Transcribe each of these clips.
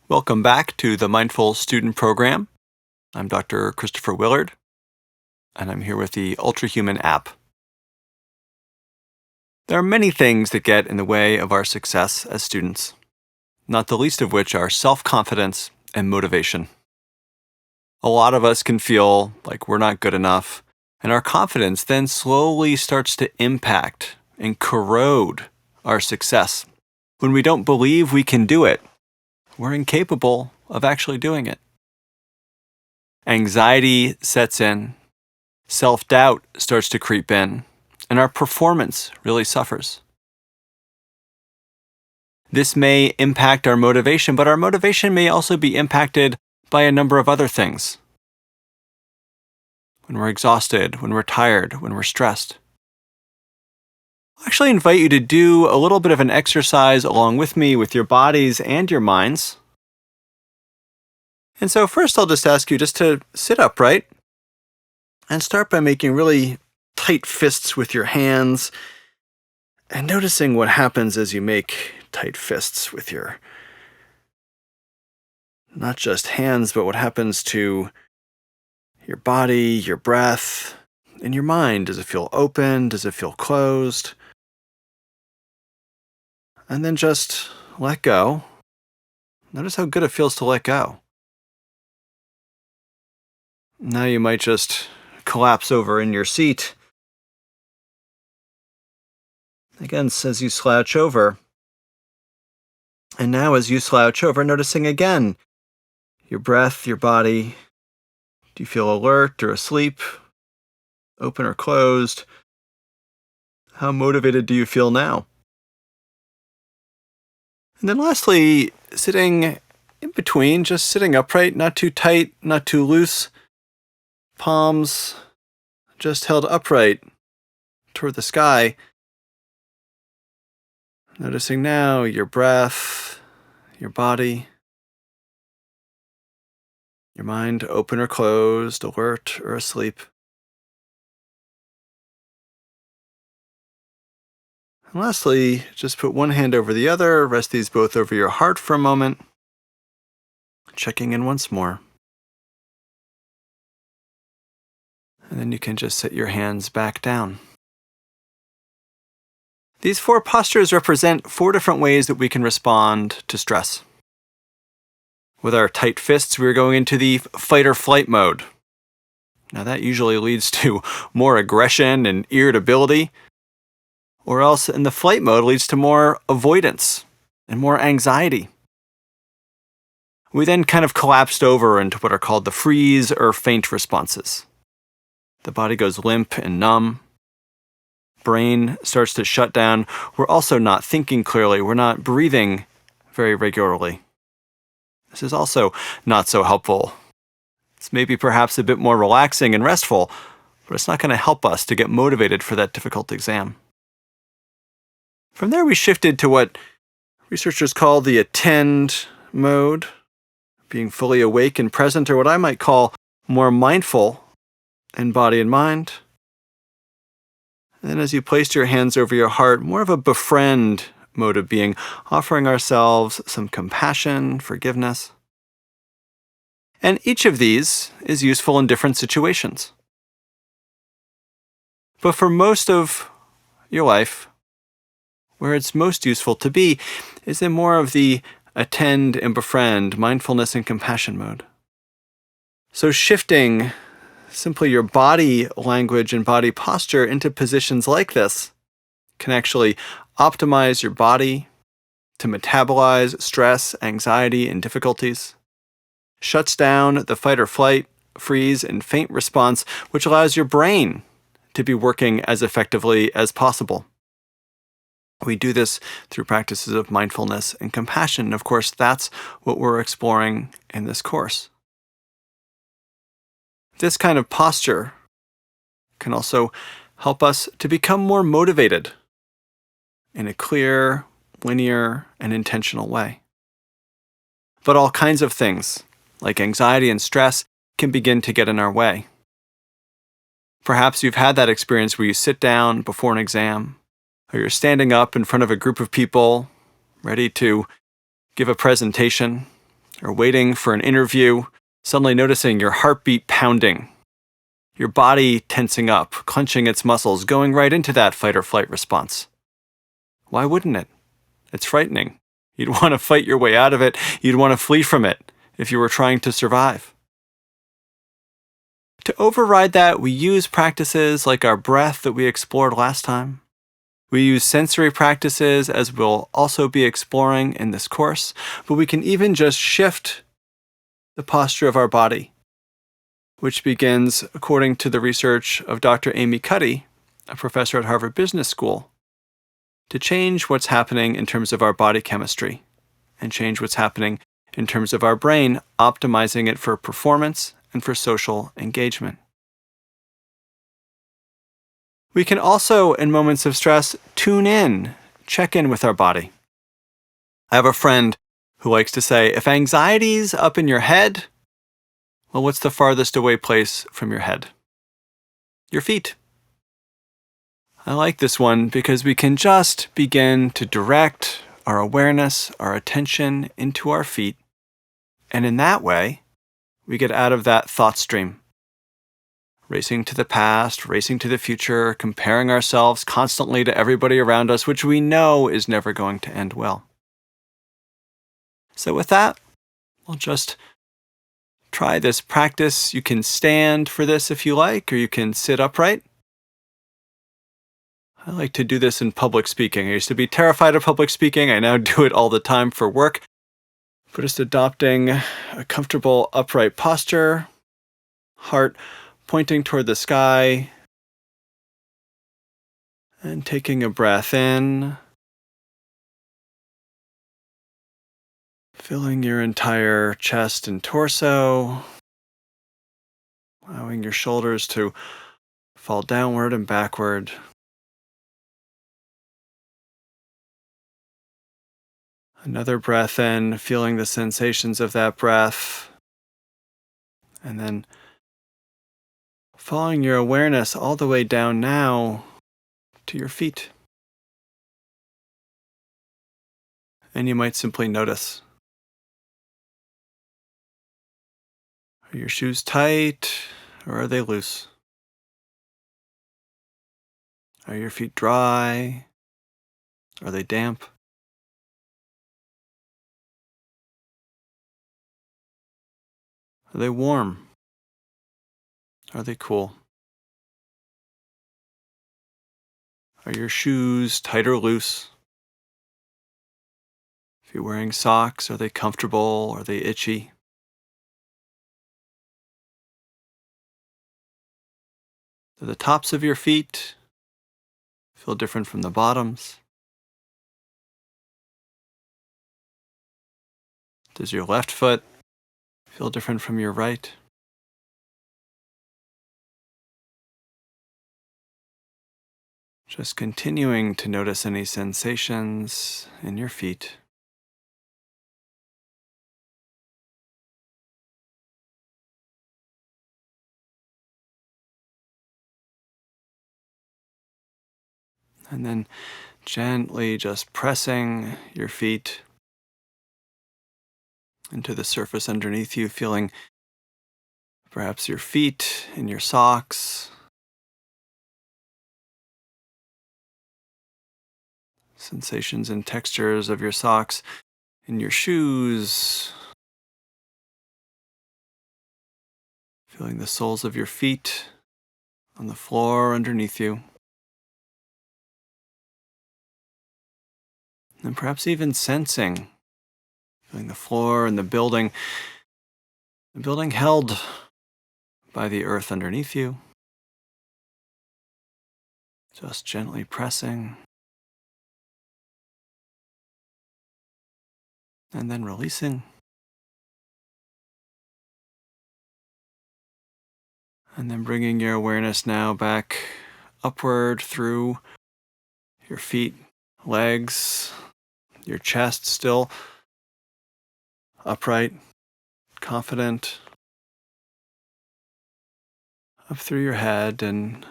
Welcome back to the Mindful Student Program. I'm Dr. Christopher Willard, and I'm here with the Ultrahuman app. There are many things that get in the way of our success as students, not the least of which are self-confidence and motivation. A lot of us can feel like we're not good enough, and our confidence then slowly starts to impact and corrode our success. When we don't believe we can do it, we're incapable of actually doing it. Anxiety sets in, self-doubt starts to creep in, and our performance really suffers. This may impact our motivation, but our motivation may also be impacted by a number of other things. When we're exhausted, when we're tired, when we're stressed. I actually invite you to do a little bit of an exercise along with me with your bodies and your minds. And so first I'll just ask you just to sit upright and start by making really tight fists with your hands and noticing what happens as you make tight fists with your, not just hands, but what happens to your body, your breath, and your mind. Does it feel open? Does it feel closed? And then just let go. Notice how good it feels to let go. Now you might just collapse over in your seat. Again, as you slouch over. And now as you slouch over, noticing again your breath, your body. Do you feel alert or asleep? Open or closed? How motivated do you feel now? And then lastly, sitting in between, just sitting upright, not too tight, not too loose. Palms just held upright toward the sky. Noticing now your breath, your body, your mind open or closed, alert or asleep. And lastly, just put one hand over the other, rest these both over your heart for a moment, checking in once more. And then you can just set your hands back down. These 4 postures represent 4 different ways that we can respond to stress. With our tight fists, we're going into the fight or flight mode. Now that usually leads to more aggression and irritability, or else in the flight mode leads to more avoidance and more anxiety. We then kind of collapsed over into what are called the freeze or faint responses. The body goes limp and numb. Brain starts to shut down. We're also not thinking clearly. We're not breathing very regularly. This is also not so helpful. It's maybe perhaps a bit more relaxing and restful, but it's not going to help us to get motivated for that difficult exam. From there, we shifted to what researchers call the attend mode, being fully awake and present, or what I might call more mindful in body and mind. And then as you placed your hands over your heart, more of a befriend mode of being, offering ourselves some compassion, forgiveness. And each of these is useful in different situations. But for most of your life, where it's most useful to be is in more of the attend and befriend, mindfulness and compassion mode. So shifting simply your body language and body posture into positions like this can actually optimize your body to metabolize stress, anxiety, and difficulties, shuts down the fight or flight, freeze, and faint response, which allows your brain to be working as effectively as possible. We do this through practices of mindfulness and compassion. And of course, that's what we're exploring in this course. This kind of posture can also help us to become more motivated in a clear, linear, and intentional way. But all kinds of things, like anxiety and stress, can begin to get in our way. Perhaps you've had that experience where you sit down before an exam, or you're standing up in front of a group of people, ready to give a presentation, or waiting for an interview, suddenly noticing your heartbeat pounding, your body tensing up, clenching its muscles, going right into that fight or flight response. Why wouldn't it? It's frightening. You'd want to fight your way out of it. You'd want to flee from it if you were trying to survive. To override that, we use practices like our breath that we explored last time. We use sensory practices, as we'll also be exploring in this course, but we can even just shift the posture of our body, which begins, according to the research of Dr. Amy Cuddy, a professor at Harvard Business School, to change what's happening in terms of our body chemistry and change what's happening in terms of our brain, optimizing it for performance and for social engagement. We can also, in moments of stress, tune in, check in with our body. I have a friend who likes to say, if anxiety's up in your head, well, what's the farthest away place from your head? Your feet. I like this one because we can just begin to direct our awareness, our attention into our feet, and in that way, we get out of that thought stream. Racing to the past, racing to the future, comparing ourselves constantly to everybody around us, which we know is never going to end well. So with that, we'll just try this practice. You can stand for this if you like, or you can sit upright. I like to do this in public speaking. I used to be terrified of public speaking. I now do it all the time for work. But just adopting a comfortable upright posture, heart pointing toward the sky, and taking a breath in, filling your entire chest and torso, allowing your shoulders to fall downward and backward. Another breath in, feeling the sensations of that breath, and then following your awareness all the way down now to your feet. And you might simply notice. Are your shoes tight or are they loose? Are your feet dry? Are they damp? Are they warm? Are they cool? Are your shoes tight or loose? If you're wearing socks, are they comfortable? Are they itchy? Do the tops of your feet feel different from the bottoms? Does your left foot feel different from your right? Just continuing to notice any sensations in your feet. And then gently just pressing your feet into the surface underneath you, feeling perhaps your feet in your socks, sensations and textures of your socks in your shoes, feeling the soles of your feet on the floor underneath you. And perhaps even sensing, feeling the floor and the building held by the earth underneath you. Just gently pressing. And then releasing. And then bringing your awareness now back upward through your feet, legs, your chest still upright, confident, up through your head, and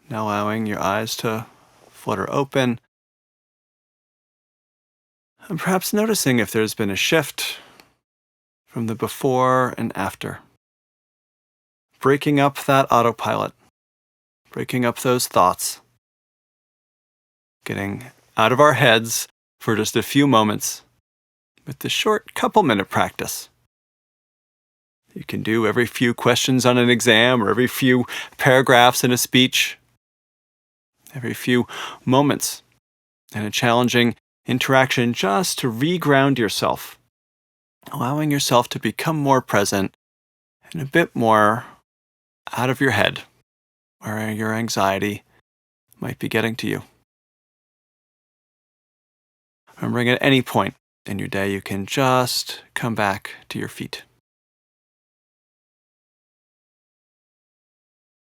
now allowing your eyes to flutter open. And perhaps noticing if there's been a shift from the before and after. Breaking up that autopilot, breaking up those thoughts, getting out of our heads for just a few moments with this short couple-minute practice. You can do every few questions on an exam or every few paragraphs in a speech, every few moments in a challenging interaction, just to reground yourself, allowing yourself to become more present and a bit more out of your head, where your anxiety might be getting to you. Remembering at any point in your day, you can just come back to your feet.